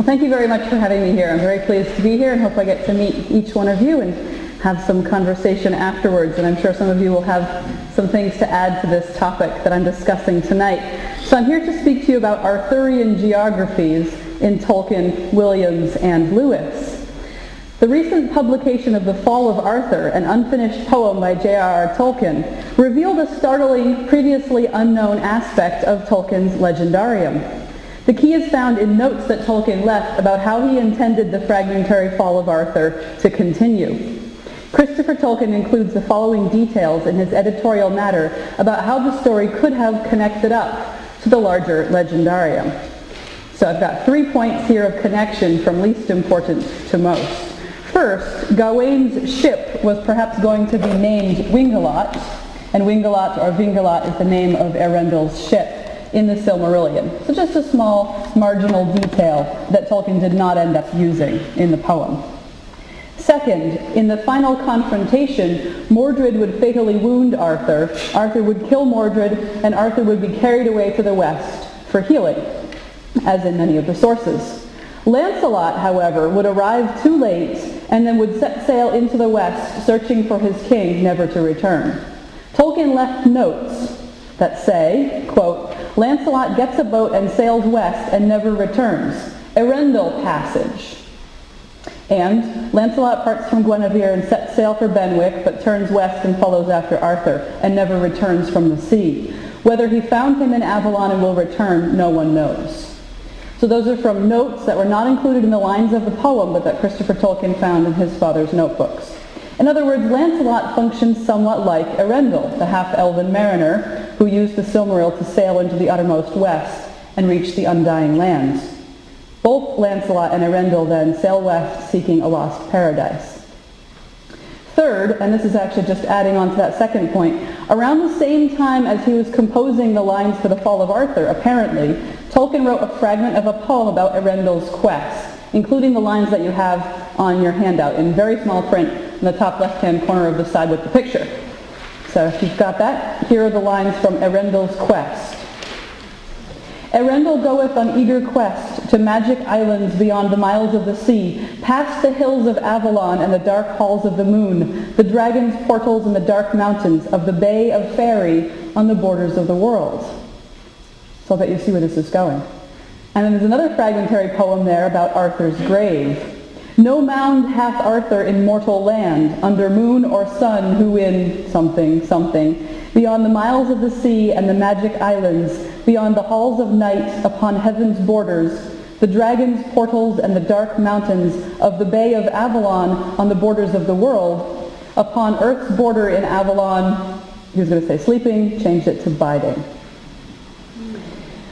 Well, thank you very much for having me here. I'm very pleased to be here and hope I get to meet each one of you and have some conversation afterwards. And I'm sure some of you will have some things to add to this topic that I'm discussing tonight. So I'm here to speak to you about Arthurian geographies in Tolkien, Williams, and Lewis. The recent publication of The Fall of Arthur, an unfinished poem by J.R.R. Tolkien, revealed a startling, previously unknown aspect of Tolkien's legendarium. The key is found in notes that Tolkien left about how he intended the fragmentary fall of Arthur to continue. Christopher Tolkien includes the following details in his editorial matter about how the story could have connected up to the larger legendarium. So I've got 3 points here of connection from least important to most. First, Gawain's ship was perhaps going to be named Wingalot, and Wingalot or Vingalot is the name of Earendil's ship in the Silmarillion. So just a small marginal detail that Tolkien did not end up using in the poem. Second, in the final confrontation, Mordred would fatally wound Arthur, Arthur would kill Mordred, and Arthur would be carried away to the west for healing, as in many of the sources. Lancelot, however, would arrive too late and then would set sail into the west, searching for his king, never to return. Tolkien left notes that say, quote, Lancelot gets a boat and sails west and never returns. Earendil passage. And Lancelot parts from Guinevere and sets sail for Benwick, but turns west and follows after Arthur, and never returns from the sea. Whether he found him in Avalon and will return, no one knows. So those are from notes that were not included in the lines of the poem, but that Christopher Tolkien found in his father's notebooks. In other words, Lancelot functions somewhat like Earendil, the half-elven mariner who used the Silmaril to sail into the uttermost west and reach the undying lands. Both Lancelot and Earendil then sail west seeking a lost paradise. Third, and this is actually just adding on to that second point, around the same time as he was composing the lines for the Fall of Arthur, apparently, Tolkien wrote a fragment of a poem about Earendil's quest, including the lines that you have on your handout in very small print in the top left-hand corner of the side with the picture. So if you've got that, here are the lines from Earendil's quest. Earendil goeth on eager quest to magic islands beyond the miles of the sea, past the hills of Avalon and the dark halls of the moon, the dragon's portals and the dark mountains of the Bay of Faerie on the borders of the world. So I'll bet you see where this is going. And then there's another fragmentary poem there about Arthur's grave. No mound hath Arthur in mortal land, under moon or sun, who in something, something, beyond the miles of the sea and the magic islands, beyond the halls of night, upon heaven's borders, the dragon's portals and the dark mountains of the Bay of Avalon on the borders of the world, upon earth's border in Avalon, he was going to say sleeping, changed it to biding.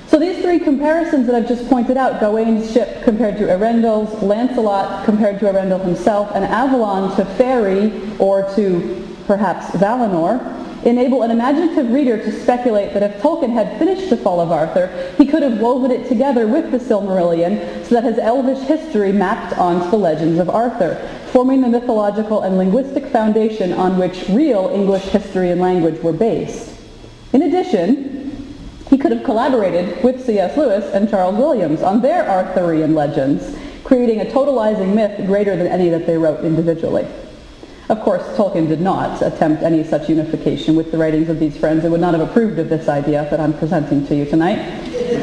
So these three comparisons that I've just pointed out, Gawain's ship compared to Earendil's, Lancelot compared to Earendil himself, and Avalon to Faerie, or to perhaps Valinor, enable an imaginative reader to speculate that if Tolkien had finished The Fall of Arthur, he could have woven it together with the Silmarillion so that his elvish history mapped onto the legends of Arthur, forming the mythological and linguistic foundation on which real English history and language were based. In addition, he could have collaborated with C.S. Lewis and Charles Williams on their Arthurian legends, creating a totalizing myth greater than any that they wrote individually. Of course, Tolkien did not attempt any such unification with the writings of these friends and would not have approved of this idea that I'm presenting to you tonight.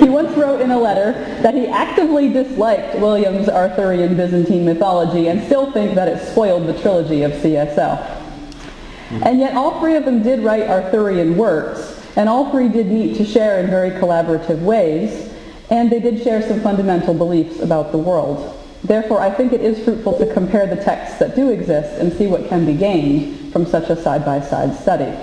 He once wrote in a letter that he actively disliked Williams' Arthurian Byzantine mythology and still think that it spoiled the trilogy of CSL. And yet all three of them did write Arthurian works, and all three did meet to share in very collaborative ways, and they did share some fundamental beliefs about the world. Therefore, I think it is fruitful to compare the texts that do exist and see what can be gained from such a side-by-side study.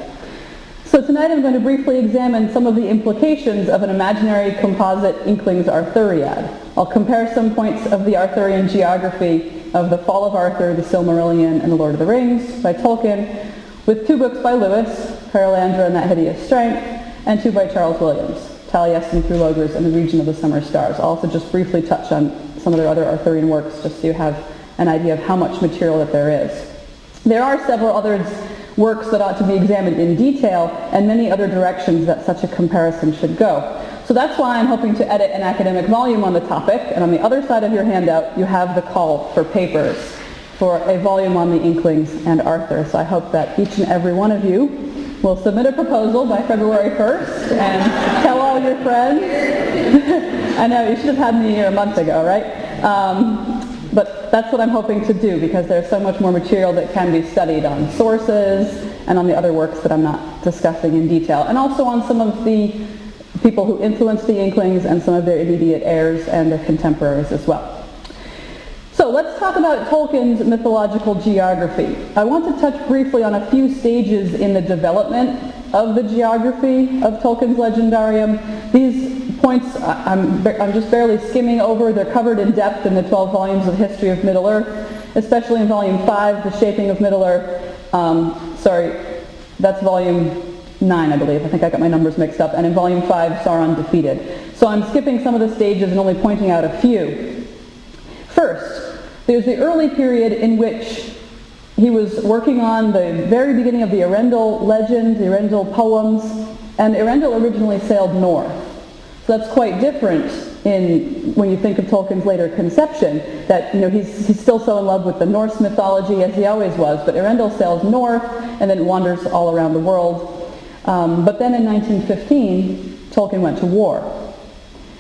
So tonight I'm going to briefly examine some of the implications of an imaginary composite Inklings Arthuriad. I'll compare some points of the Arthurian geography of The Fall of Arthur, The Silmarillion, and The Lord of the Rings by Tolkien, with 2 books by Lewis, Perelandra and That Hideous Strength, and 2 by Charles Williams, Taliesin through Logres and The Region of the Summer Stars. I'll also just briefly touch on some of their other Arthurian works, just so you have an idea of how much material that there is. There are several other works that ought to be examined in detail, and many other directions that such a comparison should go. So that's why I'm hoping to edit an academic volume on the topic, and on the other side of your handout you have the call for papers for a volume on the Inklings and Arthur. So I hope that each and every one of you will submit a proposal by February 1st and tell all your friends. I know, you should have had me here a month ago, right? But that's what I'm hoping to do, because there's so much more material that can be studied on sources and on the other works that I'm not discussing in detail, and also on some of the people who influenced the Inklings and some of their immediate heirs and their contemporaries as well. So let's talk about Tolkien's mythological geography. I want to touch briefly on a few stages in the development of the geography of Tolkien's legendarium. These points I'm just barely skimming over. They're covered in depth in the 12 volumes of History of Middle-earth, especially in Volume 5, The Shaping of Middle-earth. Sorry, that's Volume 9, I believe. I think I got my numbers mixed up. And in Volume 5, Sauron Defeated. So I'm skipping some of the stages and only pointing out a few. First, there's the early period in which he was working on the very beginning of the Eärendil legend, the Eärendil poems, and Eärendil originally sailed north. So that's quite different when you think of Tolkien's later conception, that he's still so in love with the Norse mythology as he always was, but Eärendil sails north and then wanders all around the world. But then in 1915, Tolkien went to war.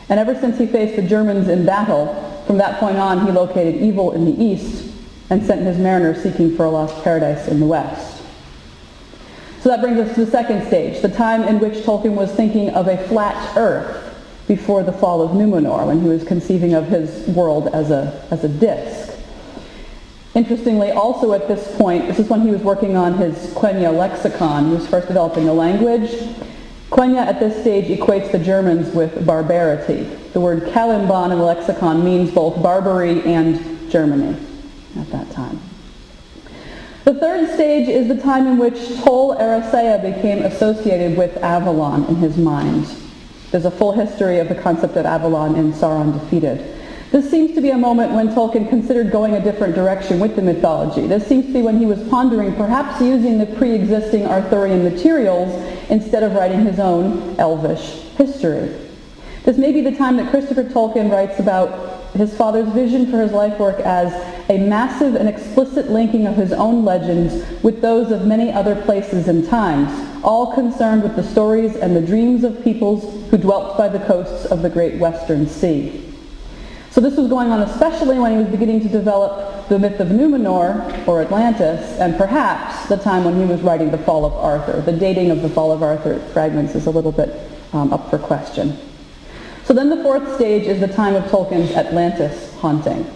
And ever since he faced the Germans in battle, from that point on, he located evil in the east and sent his mariners seeking for a lost paradise in the west. So that brings us to the second stage, the time in which Tolkien was thinking of a flat earth before the fall of Númenor, when he was conceiving of his world as a disk. Interestingly, also at this point, this is when he was working on his Quenya lexicon. He was first developing a language. Quenya at this stage equates the Germans with barbarity. The word Kalimban in the lexicon means both Barbary and Germany at that time. The third stage is the time in which Tol Eressëa became associated with Avalon in his mind. There's a full history of the concept of Avalon in Sauron Defeated. This seems to be a moment when Tolkien considered going a different direction with the mythology. This seems to be when he was pondering perhaps using the pre-existing Arthurian materials instead of writing his own elvish history. This may be the time that Christopher Tolkien writes about his father's vision for his life work as a massive and explicit linking of his own legends with those of many other places and times, all concerned with the stories and the dreams of peoples who dwelt by the coasts of the great western sea. So this was going on especially when he was beginning to develop the myth of Númenor, or Atlantis, and perhaps the time when he was writing The Fall of Arthur. The dating of The Fall of Arthur fragments is a little bit up for question. So then the fourth stage is the time of Tolkien's Atlantis haunting.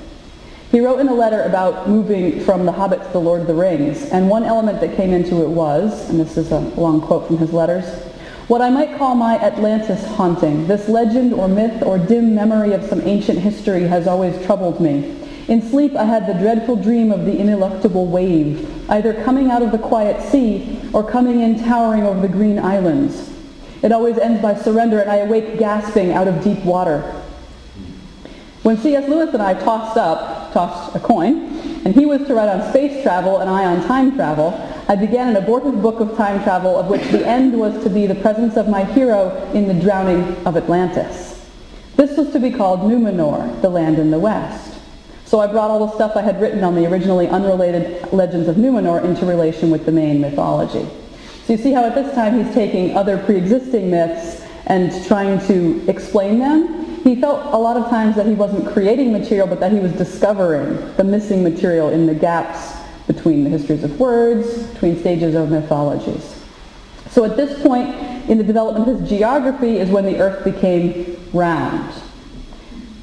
He wrote in a letter about moving from The Hobbit to The Lord of the Rings, and one element that came into it was, and this is a long quote from his letters, "What I might call my Atlantis haunting, this legend or myth or dim memory of some ancient history has always troubled me. In sleep I had the dreadful dream of the ineluctable wave, either coming out of the quiet sea or coming in towering over the green islands. It always ends by surrender, and I awake gasping out of deep water." When C.S. Lewis and I tossed a coin, and he was to write on space travel and I on time travel, I began an abortive book of time travel of which the end was to be the presence of my hero in the drowning of Atlantis. This was to be called Númenor, the land in the west. So I brought all the stuff I had written on the originally unrelated legends of Númenor into relation with the main mythology. So you see how at this time he's taking other pre-existing myths and trying to explain them. He felt a lot of times that he wasn't creating material, but that he was discovering the missing material in the gaps between the histories of words, between stages of mythologies. So at this point in the development of his geography is when the earth became round.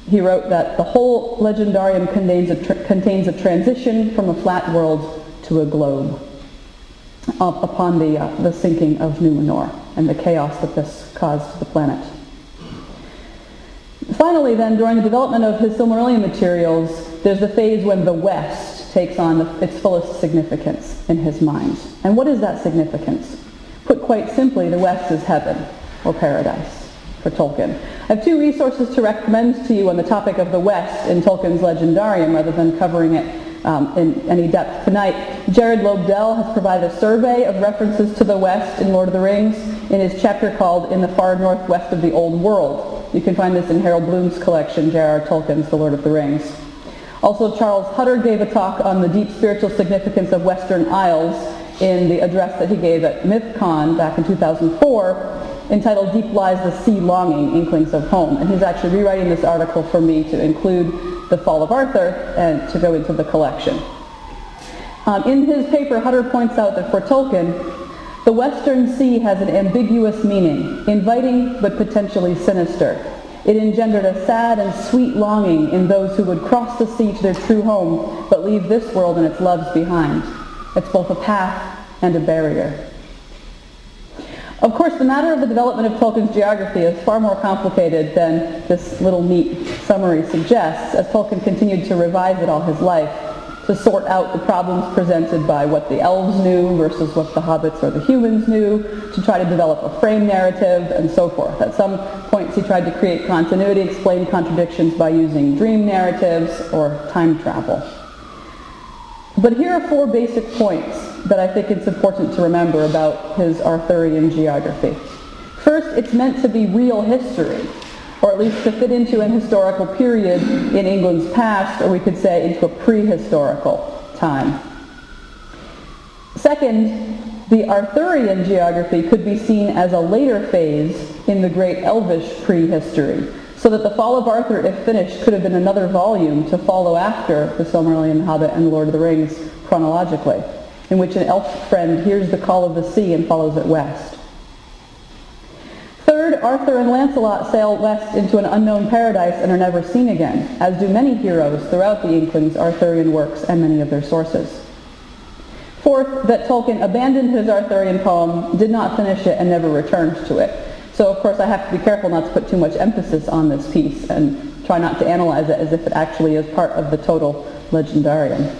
He wrote that the whole legendarium contains a transition from a flat world to a globe upon the sinking of Númenor and the chaos that this caused to the planet. Finally then, during the development of his Silmarillion materials, there's the phase when the West takes on its fullest significance in his mind. And what is that significance? Put quite simply, the West is heaven, or paradise, for Tolkien. I have two resources to recommend to you on the topic of the West in Tolkien's Legendarium, rather than covering it in any depth tonight. Jared Lobdell has provided a survey of references to the West in Lord of the Rings in his chapter called In the Far Northwest of the Old World. You can find this in Harold Bloom's collection, J.R.R. Tolkien's The Lord of the Rings. Also, Charles Hutter gave a talk on the deep spiritual significance of Western Isles in the address that he gave at MythCon back in 2004, entitled Deep Lies the Sea Longing, Inklings of Home. And he's actually rewriting this article for me to include The Fall of Arthur and to go into the collection. In his paper, Hutter points out that for Tolkien, the Western Sea has an ambiguous meaning, inviting but potentially sinister. It engendered a sad and sweet longing in those who would cross the sea to their true home, but leave this world and its loves behind. It's both a path and a barrier. Of course, the matter of the development of Tolkien's geography is far more complicated than this little neat summary suggests, as Tolkien continued to revise it all his life, to sort out the problems presented by what the elves knew versus what the hobbits or the humans knew, to try to develop a frame narrative, and so forth. At some points he tried to create continuity, explain contradictions by using dream narratives or time travel. But here are 4 basic points that I think it's important to remember about his Arthurian geography. First, it's meant to be real history, or at least to fit into an historical period in England's past, or we could say into a prehistorical time. Second, the Arthurian geography could be seen as a later phase in the great Elvish prehistory, so that the Fall of Arthur, if finished, could have been another volume to follow after the Silmarillion, Hobbit, and Lord of the Rings chronologically, in which an elf friend hears the call of the sea and follows it west. Third, Arthur and Lancelot sail west into an unknown paradise and are never seen again, as do many heroes throughout the Inklings' Arthurian works and many of their sources. Fourth, that Tolkien abandoned his Arthurian poem, did not finish it, and never returned to it. So, of course, I have to be careful not to put too much emphasis on this piece and try not to analyze it as if it actually is part of the total legendarium.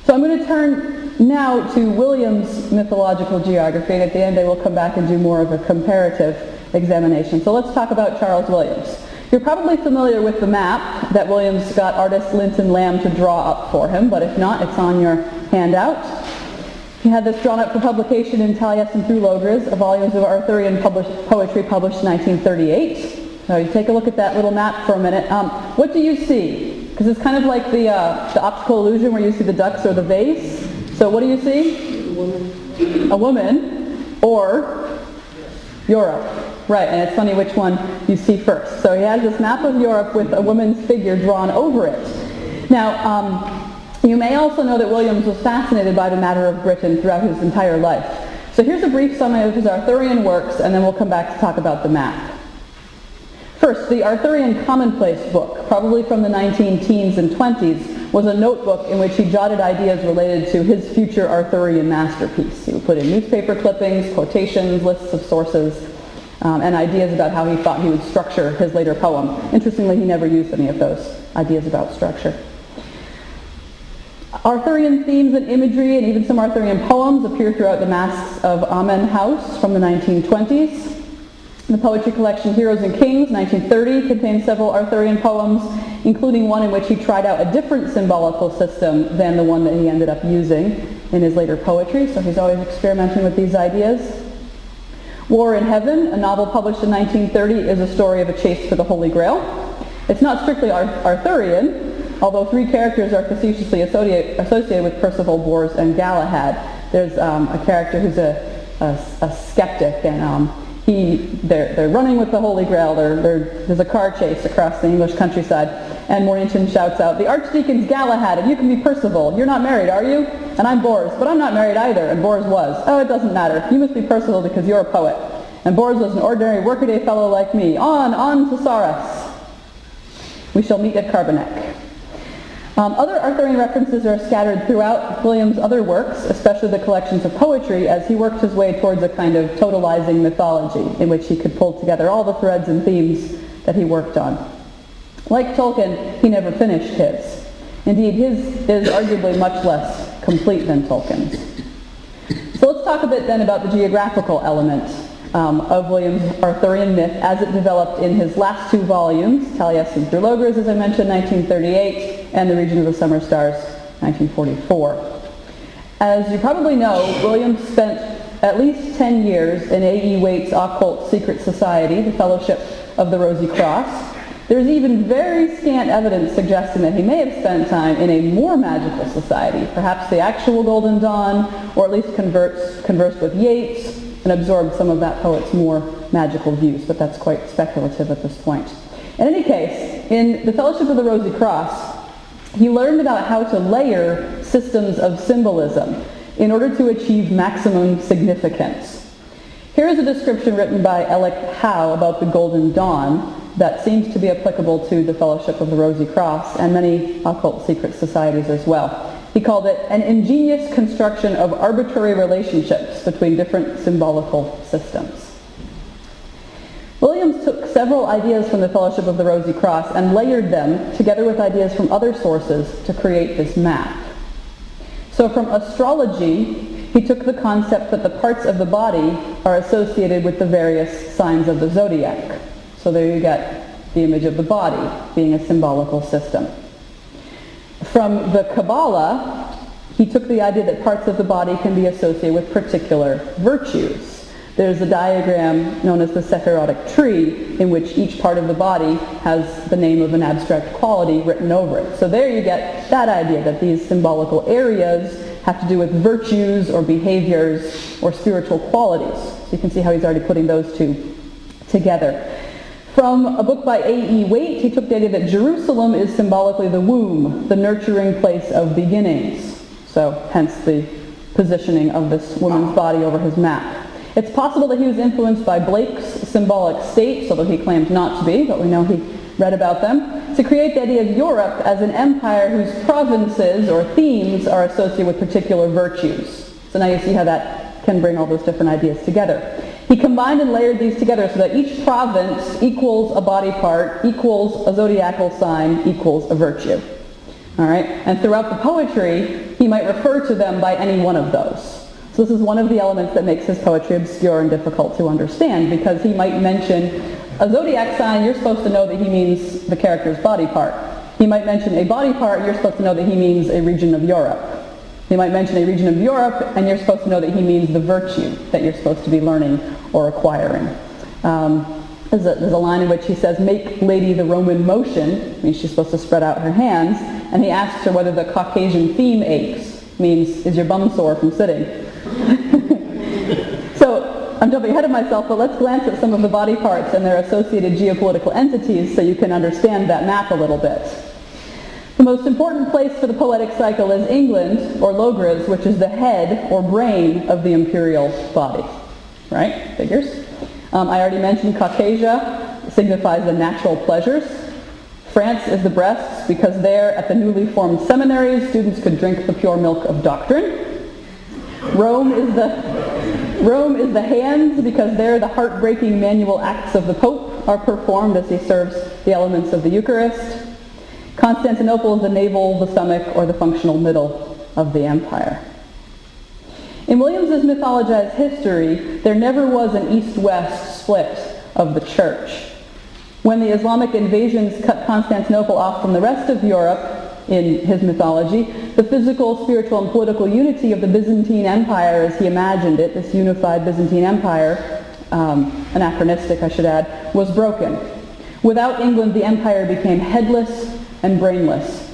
So I'm going to turn now to William's mythological geography, and at the end I will come back and do more of a comparative examination. So let's talk about Charles Williams. You're probably familiar with the map that Williams got artist Linton Lamb to draw up for him, but if not, it's on your handout. He had this drawn up for publication in Taliesin through Logres, volumes of Arthurian poetry published in 1938. So you take a look at that little map for a minute. What do you see? Because it's kind of like the optical illusion where you see the ducks or the vase. So what do you see? A woman. A woman, or Europe. Right, and it's funny which one you see first. So he has this map of Europe with a woman's figure drawn over it. Now, you may also know that Williams was fascinated by the matter of Britain throughout his entire life. So here's a brief summary of his Arthurian works, and then we'll come back to talk about the map. First, the Arthurian Commonplace book, probably from the 19-teens and 20s, was a notebook in which he jotted ideas related to his future Arthurian masterpiece. He would put in newspaper clippings, quotations, lists of sources, and ideas about how he thought he would structure his later poem. Interestingly, he never used any of those ideas about structure. Arthurian themes and imagery and even some Arthurian poems appear throughout the Masks of Amen House from the 1920s. The poetry collection Heroes and Kings, 1930, contains several Arthurian poems, including one in which he tried out a different symbolical system than the one that he ended up using in his later poetry, so he's always experimenting with these ideas. War in Heaven, a novel published in 1930, is a story of a chase for the Holy Grail. It's not strictly Arthurian, although 3 characters are facetiously associated with Percival, Bors, and Galahad. There's a character who's a skeptic, and they're running with the Holy Grail. There's a car chase across the English countryside, and Mornington shouts out, "The Archdeacon's Galahad, and you can be Percival. You're not married, are you? And I'm Bors, but I'm not married either." And Bors was. "Oh, it doesn't matter. You must be Percival because you're a poet. And Bors was an ordinary workaday fellow like me. On to Saras. We shall meet at Carbonek." Other Arthurian references are scattered throughout Williams' other works, especially the collections of poetry, as he worked his way towards a kind of totalizing mythology in which he could pull together all the threads and themes that he worked on. Like Tolkien, he never finished his. Indeed, his is arguably much less complete than Tolkien's. So let's talk a bit then about the geographical element of William's Arthurian myth as it developed in his last two volumes, Taliesin's Logres, as I mentioned, 1938, and The Region of the Summer Stars, 1944. As you probably know, William spent at least 10 years in A.E. Waite's occult secret society, the Fellowship of the Rosy Cross. There's even very scant evidence suggesting that he may have spent time in a more magical society, perhaps the actual Golden Dawn, or at least conversed with Yeats and absorbed some of that poet's more magical views, but that's quite speculative at this point. In any case, in the Fellowship of the Rosy Cross, he learned about how to layer systems of symbolism in order to achieve maximum significance. Here is a description written by Alec Howe about the Golden Dawn that seems to be applicable to the Fellowship of the Rosy Cross and many occult secret societies as well. He called it an ingenious construction of arbitrary relationships between different symbolical systems. Williams took several ideas from the Fellowship of the Rosy Cross and layered them together with ideas from other sources to create this map. So from astrology, he took the concept that the parts of the body are associated with the various signs of the zodiac. So there you get the image of the body being a symbolical system. From the Kabbalah, he took the idea that parts of the body can be associated with particular virtues. There's a diagram known as the Sephirotic tree in which each part of the body has the name of an abstract quality written over it. So there you get that idea that these symbolical areas have to do with virtues or behaviors or spiritual qualities. So you can see how he's already putting those two together. From a book by A.E. Waite, he took the idea that Jerusalem is symbolically the womb, the nurturing place of beginnings. So hence the positioning of this woman's body over his map. It's possible that he was influenced by Blake's symbolic states, although he claimed not to be, but we know he read about them, to create the idea of Europe as an empire whose provinces or themes are associated with particular virtues. So now you see how that can bring all those different ideas together. He combined and layered these together so that each province equals a body part, equals a zodiacal sign, equals a virtue. All right? And throughout the poetry, he might refer to them by any one of those. So this is one of the elements that makes his poetry obscure and difficult to understand, because he might mention a zodiac sign, you're supposed to know that he means the character's body part. He might mention a body part, you're supposed to know that he means a region of Europe. He might mention a region of Europe, and you're supposed to know that he means the virtue that you're supposed to be learning or acquiring. There's a line in which he says, "Make lady the Roman motion," means she's supposed to spread out her hands, and he asks her whether the Caucasian theme aches, means is your bum sore from sitting? So I'm jumping ahead of myself, but let's glance at some of the body parts and their associated geopolitical entities so you can understand that map a little bit. The most important place for the poetic cycle is England, or Logres, which is the head or brain of the imperial body. Right? Figures. I already mentioned Caucasia signifies the natural pleasures. France is the breasts, because there, at the newly formed seminaries, students could drink the pure milk of doctrine. Rome is the hands, because there the heartbreaking manual acts of the Pope are performed as he serves the elements of the Eucharist. Constantinople is the navel, the stomach, or the functional middle of the empire. In Williams's mythologized history, there never was an east-west split of the church. When the Islamic invasions cut Constantinople off from the rest of Europe, in his mythology, the physical, spiritual, and political unity of the Byzantine Empire, as he imagined it, this unified Byzantine Empire, anachronistic I should add, was broken. Without England, the empire became headless and brainless.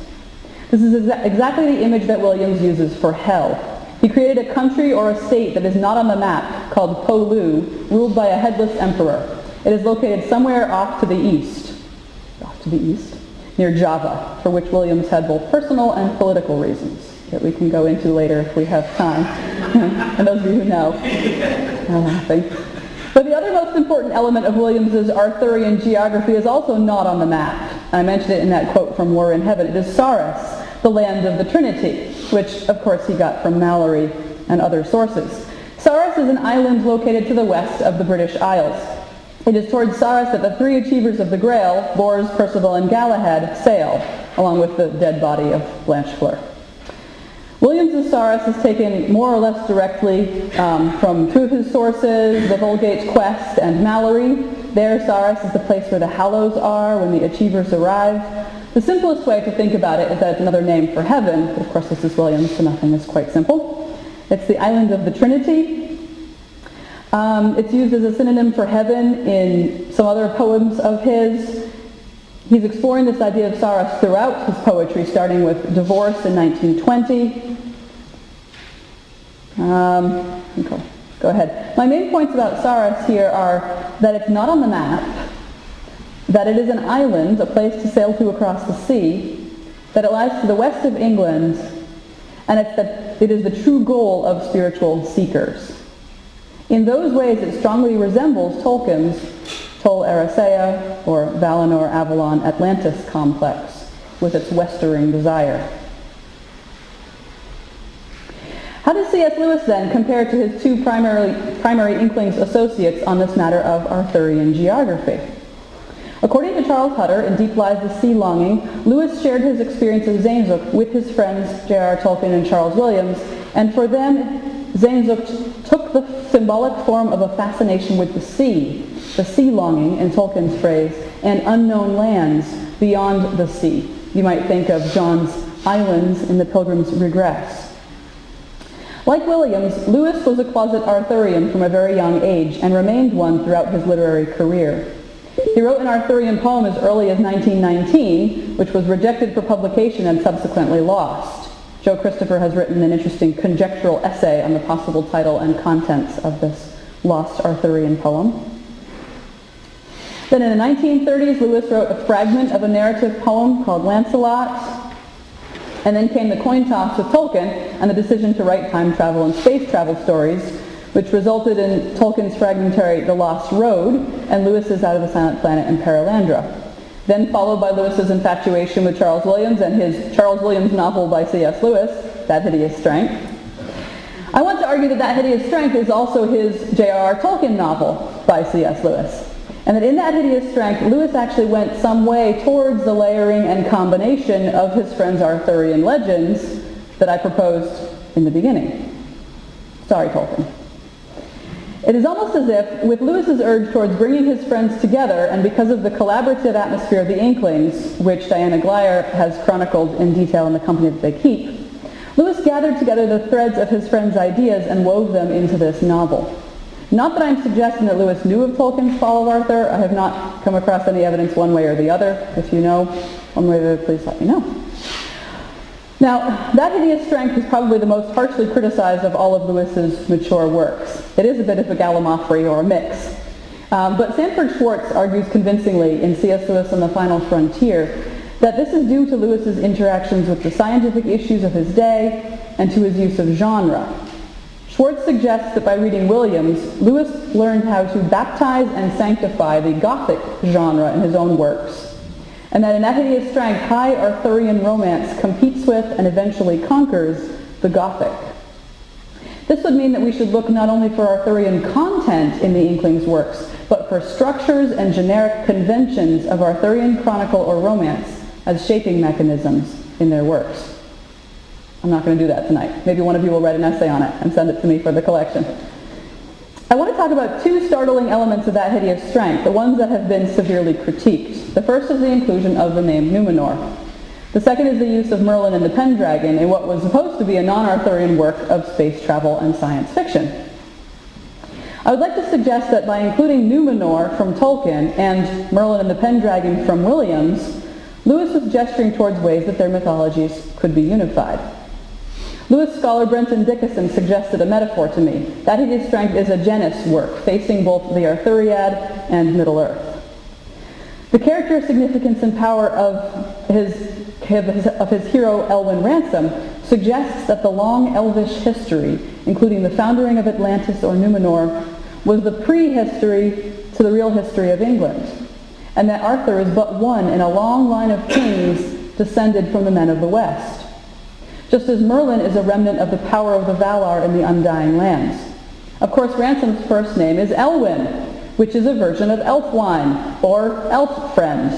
This is exactly the image that Williams uses for hell. He created a country or a state that is not on the map, called Polu, ruled by a headless emperor. It is located somewhere off to the east, near Java, for which Williams had both personal and political reasons that we can go into later if we have time. And those of you who know are laughing. But the other most important element of Williams's Arthurian geography is also not on the map. I mentioned it in that quote from War in Heaven. It is Saras, the land of the Trinity, which of course he got from Mallory and other sources. Saras is an island located to the west of the British Isles. It is towards Saras that the three achievers of the Grail, Bors, Percival, and Galahad, sail, along with the dead body of Blanchefleur. Williams's Saurus is taken more or less directly from two of his sources, the Vulgate's Quest and Mallory. There, Saurus is the place where the Hallows are when the Achievers arrive. The simplest way to think about it is that it's another name for heaven, but of course this is Williams, so nothing is quite simple. It's the island of the Trinity. It's used as a synonym for heaven in some other poems of his. He's exploring this idea of Saurus throughout his poetry, starting with Divorce in 1920. Go ahead. My main points about Saurus here are that it's not on the map, that it is an island, a place to sail to across the sea, that it lies to the west of England, and it's that it is the true goal of spiritual seekers. In those ways, it strongly resembles Tolkien's Tol Eressëa, or Valinor, Avalon, Atlantis complex, with its westering desire. How does C.S. Lewis then compare to his two primary Inklings associates on this matter of Arthurian geography? According to Charles Hutter in Deep Lies the Sea Longing, Lewis shared his experience of Sehnsucht with his friends J.R.R. Tolkien and Charles Williams, and for them, Sehnsucht took the symbolic form of a fascination with the sea longing, in Tolkien's phrase, and unknown lands beyond the sea. You might think of John's islands in The Pilgrim's Regress. Like Williams, Lewis was a closet Arthurian from a very young age and remained one throughout his literary career. He wrote an Arthurian poem as early as 1919, which was rejected for publication and subsequently lost. Joe Christopher has written an interesting conjectural essay on the possible title and contents of this lost Arthurian poem. Then in the 1930s, Lewis wrote a fragment of a narrative poem called Lancelot, and then came the coin toss with Tolkien and the decision to write time travel and space travel stories, which resulted in Tolkien's fragmentary The Lost Road and Lewis's Out of the Silent Planet and Paralandra. Then followed by Lewis's infatuation with Charles Williams and his Charles Williams novel by C.S. Lewis, That Hideous Strength. I want to argue that That Hideous Strength is also his J.R.R. Tolkien novel by C.S. Lewis. And that in That Hideous Strength, Lewis actually went some way towards the layering and combination of his friend's Arthurian legends that I proposed in the beginning. Sorry, Tolkien. It is almost as if, with Lewis's urge towards bringing his friends together, and because of the collaborative atmosphere of the Inklings, which Diana Glyer has chronicled in detail in The Company That They Keep, Lewis gathered together the threads of his friends' ideas and wove them into this novel. Not that I'm suggesting that Lewis knew of Tolkien's Fall of Arthur. I have not come across any evidence one way or the other. If you know one way or the other, please let me know. Now, That Hideous Strength is probably the most harshly criticized of all of Lewis's mature works. It is a bit of a gallimaufry or a mix. But Sanford Schwartz argues convincingly in C.S. Lewis and the Final Frontier that this is due to Lewis's interactions with the scientific issues of his day and to his use of genre. Schwartz suggests that by reading Williams, Lewis learned how to baptize and sanctify the Gothic genre in his own works, and that in That Hideous Strength, high Arthurian romance competes with and eventually conquers the Gothic. This would mean that we should look not only for Arthurian content in the Inklings' works, but for structures and generic conventions of Arthurian chronicle or romance as shaping mechanisms in their works. I'm not going to do that tonight. Maybe one of you will write an essay on it and send it to me for the collection. I want to talk about two startling elements of That Hideous Strength, the ones that have been severely critiqued. The first is the inclusion of the name Numenor. The second is the use of Merlin and the Pendragon in what was supposed to be a non-Arthurian work of space travel and science fiction. I would like to suggest that by including Numenor from Tolkien and Merlin and the Pendragon from Williams, Lewis was gesturing towards ways that their mythologies could be unified. Lewis scholar Brenton Dickinson suggested a metaphor to me. That Hideous Strength is a genus work, facing both the Arthuriad and Middle-earth. The character, significance, and power of his hero Elwyn Ransom suggests that the long elvish history, including the founding of Atlantis or Numenor, was the prehistory to the real history of England, and that Arthur is but one in a long line of kings descended from the men of the West. Just as Merlin is a remnant of the power of the Valar in the Undying Lands. Of course, Ransom's first name is Elwyn, which is a version of Elfwine, or Elf Friend.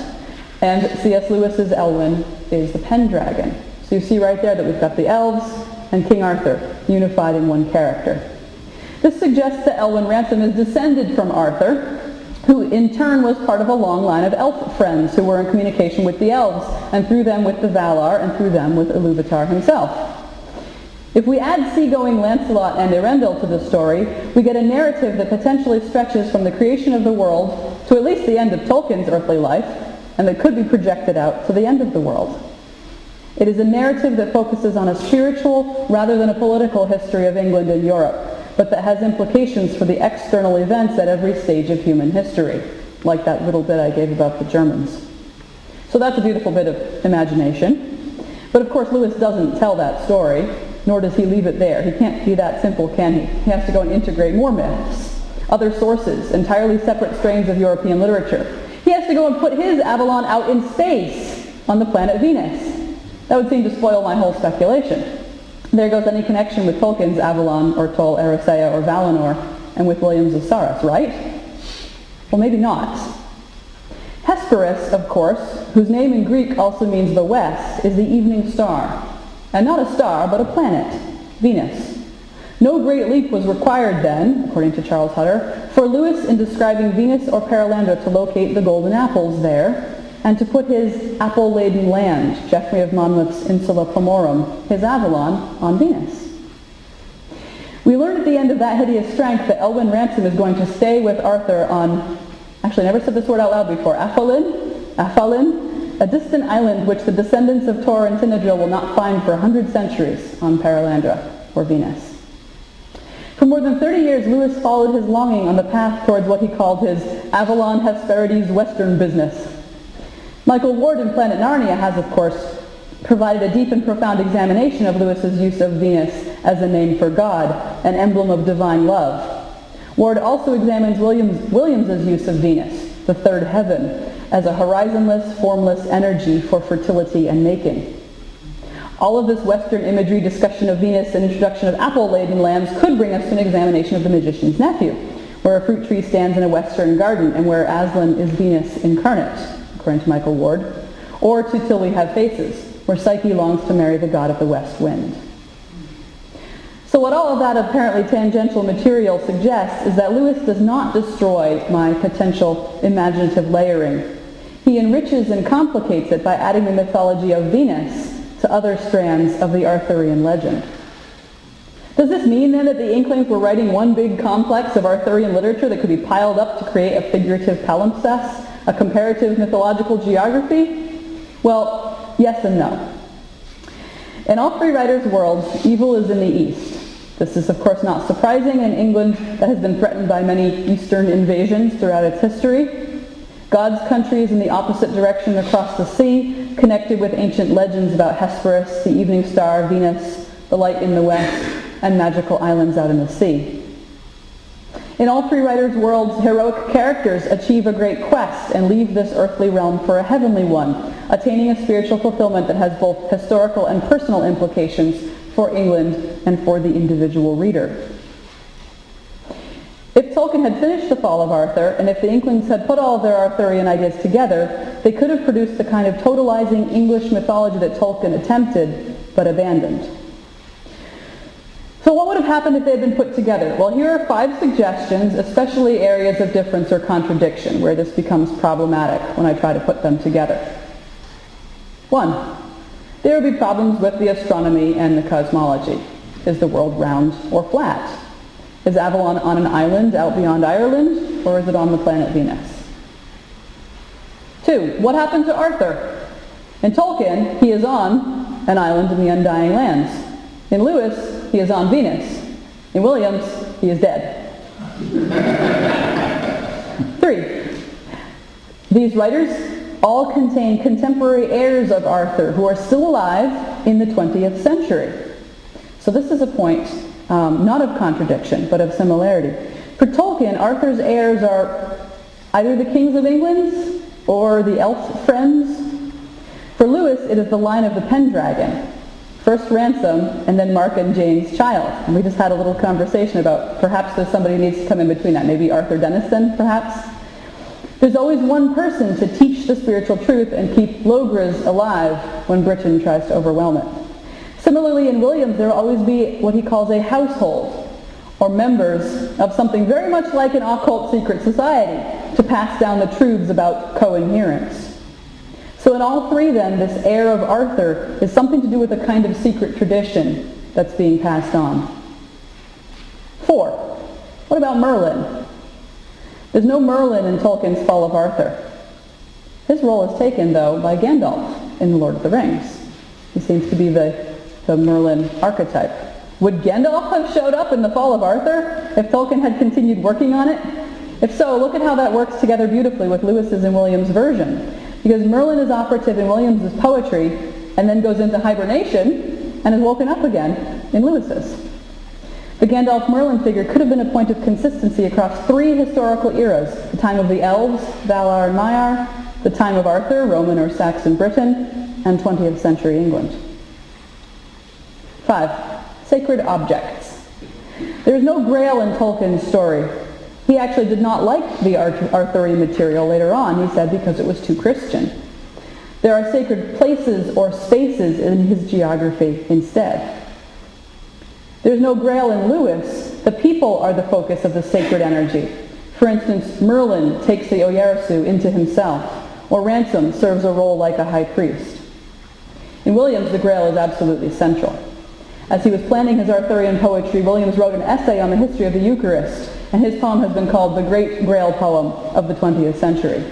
And C.S. Lewis's Elwyn is the Pendragon. So you see right there that we've got the elves and King Arthur, unified in one character. This suggests that Elwyn Ransom is descended from Arthur, who in turn was part of a long line of elf friends who were in communication with the elves, and through them with the Valar, and through them with Iluvatar himself. If we add seagoing Lancelot and Eärendil to the story, we get a narrative that potentially stretches from the creation of the world to at least the end of Tolkien's earthly life, and that could be projected out to the end of the world. It is a narrative that focuses on a spiritual rather than a political history of England and Europe, but that has implications for the external events at every stage of human history, like that little bit I gave about the Germans. So that's a beautiful bit of imagination. But of course Lewis doesn't tell that story, nor does he leave it there. He can't be that simple, can he? He has to go and integrate more myths, other sources, entirely separate strains of European literature. He has to go and put his Avalon out in space on the planet Venus. That would seem to spoil my whole speculation. There goes any connection with Tolkien's Avalon or Tol Eressëa or Valinor and with Williams of Saras, right? Well, maybe not. Hesperus, of course, whose name in Greek also means the west, is the evening star. And not a star, but a planet, Venus. No great leap was required then, according to Charles Hutter, for Lewis in describing Venus or Perelandra to locate the golden apples there, and to put his apple-laden land, Geoffrey of Monmouth's Insula Pomorum, his Avalon, on Venus. We learn at the end of That Hideous Strength that Elwyn Ransom is going to stay with Arthur on, actually I never said this word out loud before, Affalin, a distant island which the descendants of Tor and Tinadril will not find for 100 centuries on Perelandra, or Venus. For more than 30 years, Lewis followed his longing on the path towards what he called his Avalon Hesperides Western business. Michael Ward in Planet Narnia has, of course, provided a deep and profound examination of Lewis's use of Venus as a name for God, an emblem of divine love. Ward also examines Williams's use of Venus, the third heaven, as a horizonless, formless energy for fertility and making. All of this Western imagery, discussion of Venus, and introduction of apple-laden lands could bring us to an examination of The Magician's Nephew, where a fruit tree stands in a Western garden and where Aslan is Venus incarnate, according to Michael Ward, or to Till We Have Faces, where Psyche longs to marry the god of the west wind. So what all of that apparently tangential material suggests is that Lewis does not destroy my potential imaginative layering. He enriches and complicates it by adding the mythology of Venus to other strands of the Arthurian legend. Does this mean then that the Inklings were writing one big complex of Arthurian literature that could be piled up to create a figurative palimpsest? A comparative mythological geography? Well, yes and no. In all three writers' worlds, evil is in the East. This is, of course, not surprising in England that has been threatened by many Eastern invasions throughout its history. God's country is in the opposite direction across the sea, connected with ancient legends about Hesperus, the evening star, Venus, the light in the west, and magical islands out in the sea. In all three writers' worlds, heroic characters achieve a great quest and leave this earthly realm for a heavenly one, attaining a spiritual fulfillment that has both historical and personal implications for England and for the individual reader. If Tolkien had finished The Fall of Arthur, and if the Inklings had put all of their Arthurian ideas together, they could have produced the kind of totalizing English mythology that Tolkien attempted, but abandoned. So what would have happened if they had been put together? Well, here are 5 suggestions, especially areas of difference or contradiction, where this becomes problematic when I try to put them together. 1. There would be problems with the astronomy and the cosmology. Is the world round or flat? Is Avalon on an island out beyond Ireland, or is it on the planet Venus? 2. What happened to Arthur? In Tolkien, he is on an island in the Undying Lands. In Lewis, he is on Venus. In Williams, he is dead. 3. These writers all contain contemporary heirs of Arthur who are still alive in the 20th century. So this is a point not of contradiction, but of similarity. For Tolkien, Arthur's heirs are either the kings of England or the elf friends. For Lewis, it is the line of the Pendragon. First Ransom, and then Mark and Jane's child. And we just had a little conversation about perhaps there's somebody who needs to come in between that. Maybe Arthur Denison, perhaps. There's always one person to teach the spiritual truth and keep Logres alive when Britain tries to overwhelm it. Similarly, in Williams, there will always be what he calls a household, or members of something very much like an occult secret society, to pass down the truths about coherence. So in all three, then, this heir of Arthur is something to do with a kind of secret tradition that's being passed on. 4. What about Merlin? There's no Merlin in Tolkien's Fall of Arthur. His role is taken, though, by Gandalf in The Lord of the Rings. He seems to be the Merlin archetype. Would Gandalf have showed up in the Fall of Arthur if Tolkien had continued working on it? If so, look at how that works together beautifully with Lewis's and Williams' version. Because Merlin is operative in Williams' poetry and then goes into hibernation and is woken up again in Lewis's. The Gandalf-Merlin figure could have been a point of consistency across three historical eras: the time of the Elves, Valar and Maiar, the time of Arthur, Roman or Saxon Britain, and 20th century England. 5. Sacred objects. There is no grail in Tolkien's story. He actually did not like the Arthurian material later on, he said, because it was too Christian. There are sacred places or spaces in his geography instead. There's no grail in Lewis. The people are the focus of the sacred energy. For instance, Merlin takes the Oyerisu into himself, or Ransom serves a role like a high priest. In Williams, the grail is absolutely central. As he was planning his Arthurian poetry, Williams wrote an essay on the history of the Eucharist, and his poem has been called the Great Grail Poem of the 20th century.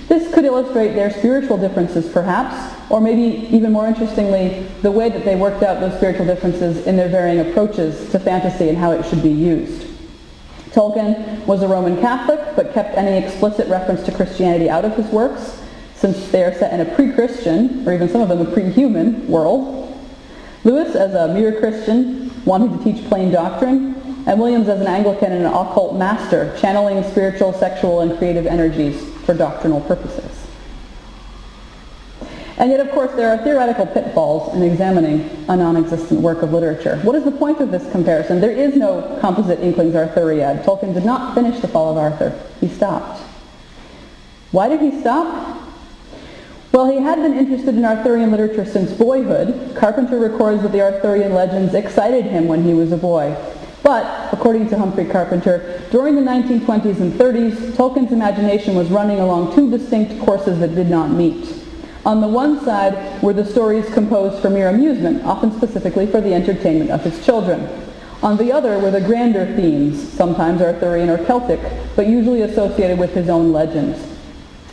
This could illustrate their spiritual differences, perhaps, or maybe even more interestingly, the way that they worked out those spiritual differences in their varying approaches to fantasy and how it should be used. Tolkien was a Roman Catholic, but kept any explicit reference to Christianity out of his works, since they are set in a pre-Christian, or even some of them a pre-human, world. Lewis, as a mere Christian, wanting to teach plain doctrine, and Williams as an Anglican and an occult master, channeling spiritual, sexual, and creative energies for doctrinal purposes. And yet, of course, there are theoretical pitfalls in examining a non-existent work of literature. What is the point of this comparison? There is no composite Inklings Arthuriad. Tolkien did not finish the Fall of Arthur. He stopped. Why did he stop? Well, he had been interested in Arthurian literature since boyhood. Carpenter records that the Arthurian legends excited him when he was a boy. But, according to Humphrey Carpenter, during the 1920s and 30s, Tolkien's imagination was running along two distinct courses that did not meet. On the one side were the stories composed for mere amusement, often specifically for the entertainment of his children. On the other were the grander themes, sometimes Arthurian or Celtic, but usually associated with his own legends.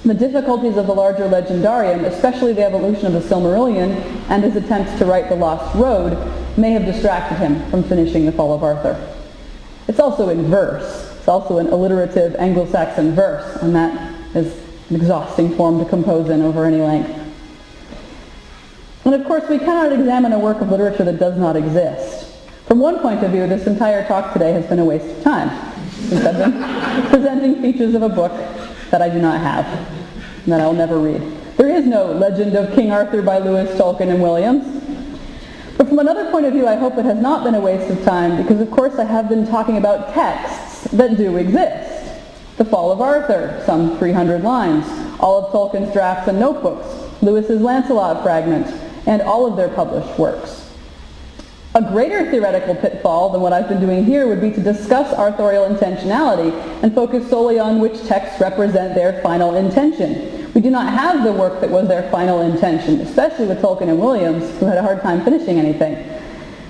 The difficulties of the larger legendarium, especially the evolution of the Silmarillion and his attempts to write The Lost Road, may have distracted him from finishing the Fall of Arthur. It's also in verse. It's also an alliterative Anglo-Saxon verse, and that is an exhausting form to compose in over any length. And of course, we cannot examine a work of literature that does not exist. From one point of view, this entire talk today has been a waste of time, since I've been presenting features of a book that I do not have, and that I will never read. There is no Legend of King Arthur by Lewis, Tolkien, and Williams. But from another point of view, I hope it has not been a waste of time, because of course I have been talking about texts that do exist. The Fall of Arthur, some 300 lines, all of Tolkien's drafts and notebooks, Lewis's Lancelot fragment, and all of their published works. A greater theoretical pitfall than what I've been doing here would be to discuss authorial intentionality and focus solely on which texts represent their final intention. We do not have the work that was their final intention, especially with Tolkien and Williams, who had a hard time finishing anything.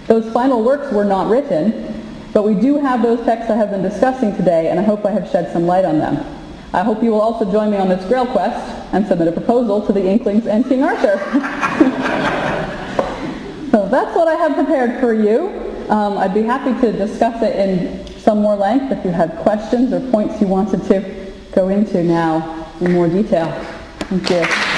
Those final works were not written, but we do have those texts I have been discussing today, and I hope I have shed some light on them. I hope you will also join me on this Grail quest and submit a proposal to the Inklings and King Arthur. So that's what I have prepared for you. I'd be happy to discuss it in some more length if you had questions or points you wanted to go into now in more detail. Thank you.